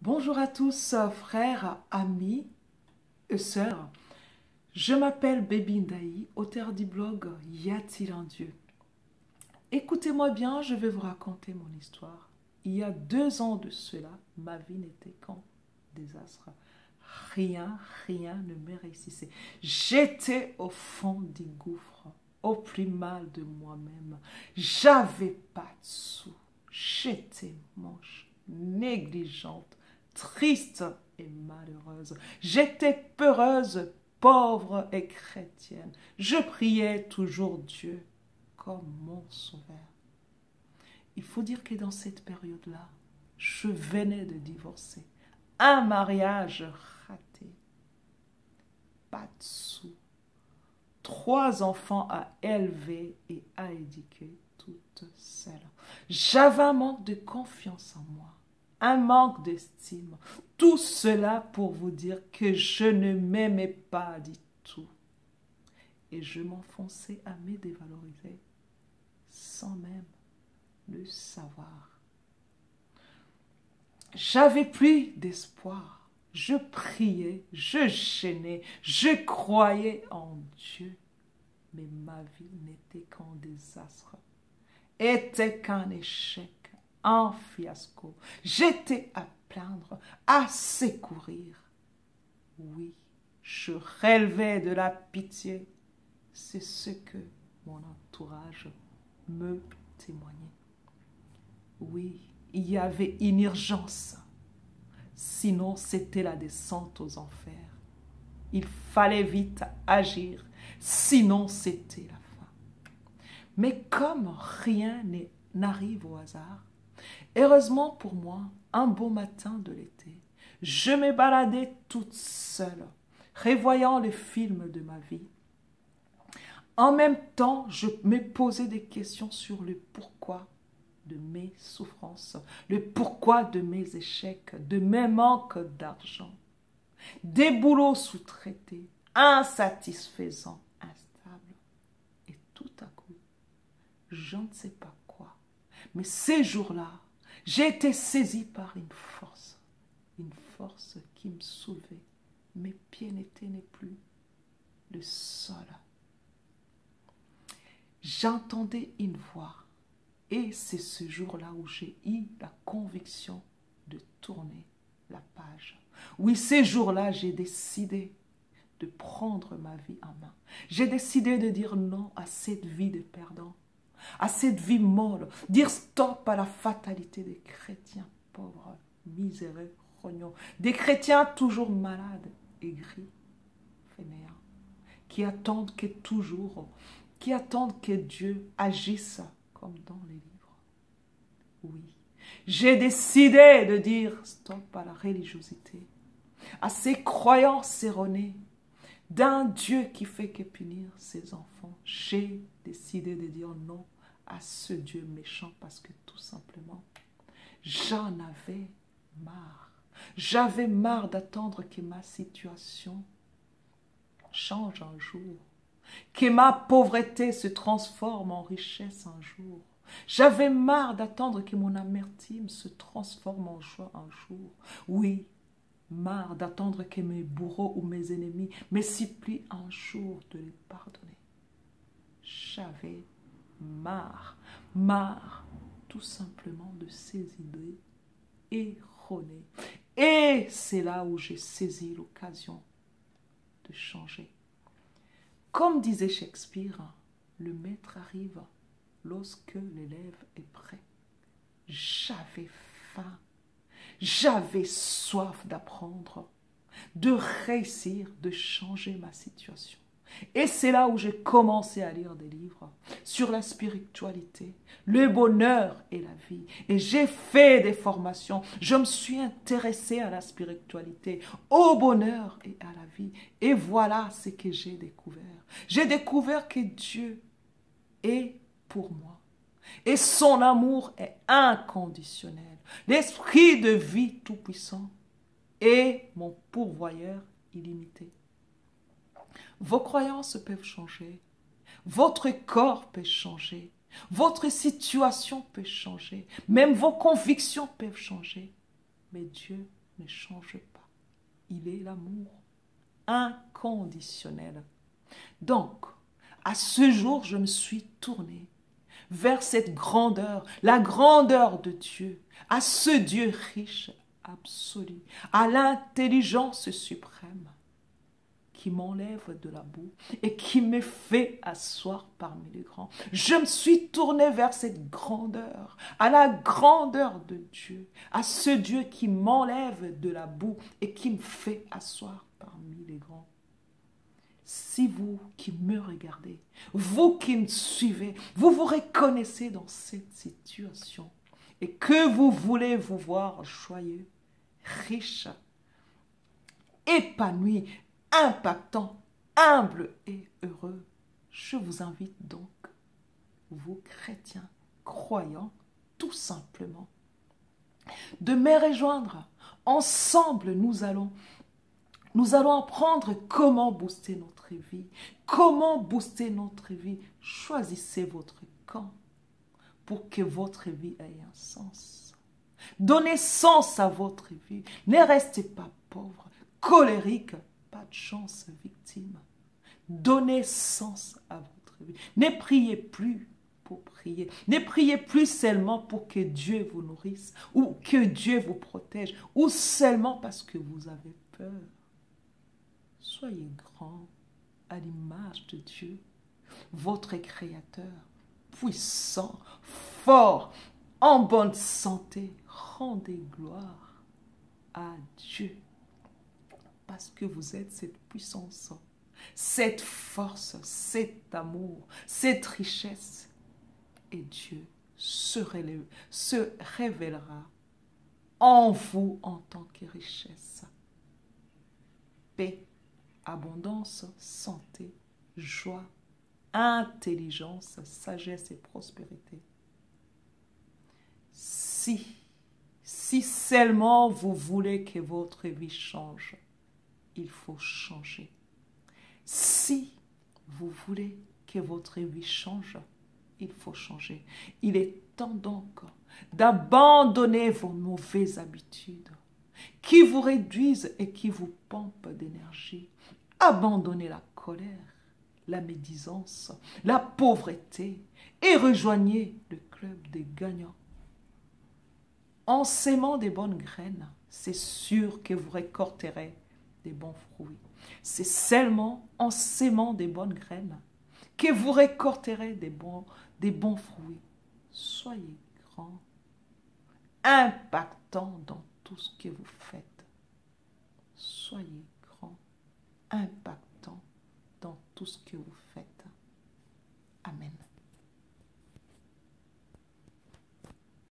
Bonjour à tous, frères, amis et sœurs. Je m'appelle Baby Ndaï, auteur du blog Y a-t-il un Dieu? Écoutez-moi bien, je vais vous raconter mon histoire. Il y a 2 ans de cela, ma vie n'était qu'un désastre. Rien ne me réussissait. J'étais au fond du gouffre, au plus mal de moi-même. J'avais pas de sous. J'étais moche, négligente, triste et malheureuse. J'étais peureuse, pauvre et chrétienne. Je priais toujours Dieu comme mon sauveur. Il faut dire que dans cette période-là, je venais de divorcer. Un mariage raté. Pas de sous. 3 enfants à élever et à éduquer toute seule. J'avais un manque de confiance en moi. Un manque d'estime. Tout cela pour vous dire que je ne m'aimais pas du tout. Et je m'enfonçais à me dévaloriser sans même le savoir. J'avais plus d'espoir. Je priais, je gênais, je croyais en Dieu. Mais ma vie n'était qu'un désastre, était qu'un échec, un fiasco. J'étais à plaindre, à secourir. Oui, je rêvais de la pitié. C'est ce que mon entourage me témoignait. Oui, il y avait une urgence. Sinon, c'était la descente aux enfers. Il fallait vite agir, sinon c'était la fin. Mais comme rien n'arrive au hasard, heureusement pour moi, un beau matin de l'été, je me baladais toute seule, revoyant le film de ma vie. En même temps, je me posais des questions sur le pourquoi de mes souffrances, le pourquoi de mes échecs, de mes manques d'argent, des boulots sous-traités, insatisfaisants, instables. Et tout à coup, je ne sais pas quoi, mais ces jours-là, j'ai été saisie par une force qui me soulevait. Mes pieds n'étaient plus le sol. J'entendais une voix. Et c'est ce jour-là où j'ai eu la conviction de tourner la page. Oui, ces jours-là, j'ai décidé de prendre ma vie en main. J'ai décidé de dire non à cette vie de perdant, à cette vie molle, dire stop à la fatalité des chrétiens pauvres, miséreux, rognons, des chrétiens toujours malades, aigris, fainéants, qui attendent que Dieu agisse comme dans les livres. Oui, j'ai décidé de dire stop à la religiosité, à ces croyances erronées d'un Dieu qui fait que punir ses enfants. J'ai décidé de dire non à ce Dieu méchant parce que tout simplement, j'en avais marre. J'avais marre d'attendre que ma situation change un jour, que ma pauvreté se transforme en richesse un jour. J'avais marre d'attendre que mon amertume se transforme en joie un jour. Oui, marre d'attendre que mes bourreaux ou mes ennemis me supplient un jour de les pardonner. J'avais marre tout simplement de ces idées erronées. Et c'est là où j'ai saisi l'occasion de changer. Comme disait Shakespeare, le maître arrive lorsque l'élève est prêt. J'avais faim, j'avais soif d'apprendre, de réussir, de changer ma situation. Et c'est là où j'ai commencé à lire des livres sur la spiritualité, le bonheur et la vie. Et j'ai fait des formations. Je me suis intéressée à la spiritualité, au bonheur et à la vie. Et voilà ce que j'ai découvert. J'ai découvert que Dieu est pour moi. Et son amour est inconditionnel. L'esprit de vie tout-puissant est mon pourvoyeur illimité. Vos croyances peuvent changer, votre corps peut changer, votre situation peut changer, même vos convictions peuvent changer. Mais Dieu ne change pas. Il est l'amour inconditionnel. Donc, à ce jour, je me suis tournée vers cette grandeur, la grandeur de Dieu, à ce Dieu riche, absolu, à l'intelligence suprême qui m'enlève de la boue et qui me fait asseoir parmi les grands. Je me suis tournée vers cette grandeur, à la grandeur de Dieu, à ce Dieu qui m'enlève de la boue et qui me fait asseoir parmi les grands. Si vous qui me regardez, vous qui me suivez, vous vous reconnaissez dans cette situation et que vous voulez vous voir joyeux, riche, épanoui, impactant, humble et heureux, je vous invite donc, vous chrétiens, croyants, tout simplement, de me rejoindre. Ensemble, nous allons apprendre comment booster notre vie. Comment booster notre vie? Choisissez votre camp pour que votre vie ait un sens. Donnez sens à votre vie. Ne restez pas pauvre, colérique, pas de chance, victime. Donnez sens à votre vie. Ne priez plus pour prier. Ne priez plus seulement pour que Dieu vous nourrisse ou que Dieu vous protège ou seulement parce que vous avez peur. Soyez grand à l'image de Dieu, votre Créateur, puissant, fort, en bonne santé. Rendez gloire à Dieu parce que vous êtes cette puissance, cette force, cet amour, cette richesse. Et Dieu se révélera en vous en tant que richesse. Paix, abondance, santé, joie, intelligence, sagesse et prospérité. Si seulement vous voulez que votre vie change, il faut changer. Si vous voulez que votre vie change, il faut changer. Il est temps donc d'abandonner vos mauvaises habitudes qui vous réduisent et qui vous pompent d'énergie. Abandonnez la colère, la médisance, la pauvreté et rejoignez le club des gagnants. En sémant des bonnes graines, c'est sûr que vous récolterez des bons fruits. C'est seulement en sémant des bonnes graines que vous récolterez des bons fruits. Soyez grand, impactant dans tout ce que vous faites. Soyez grand, impactant dans tout ce que vous faites.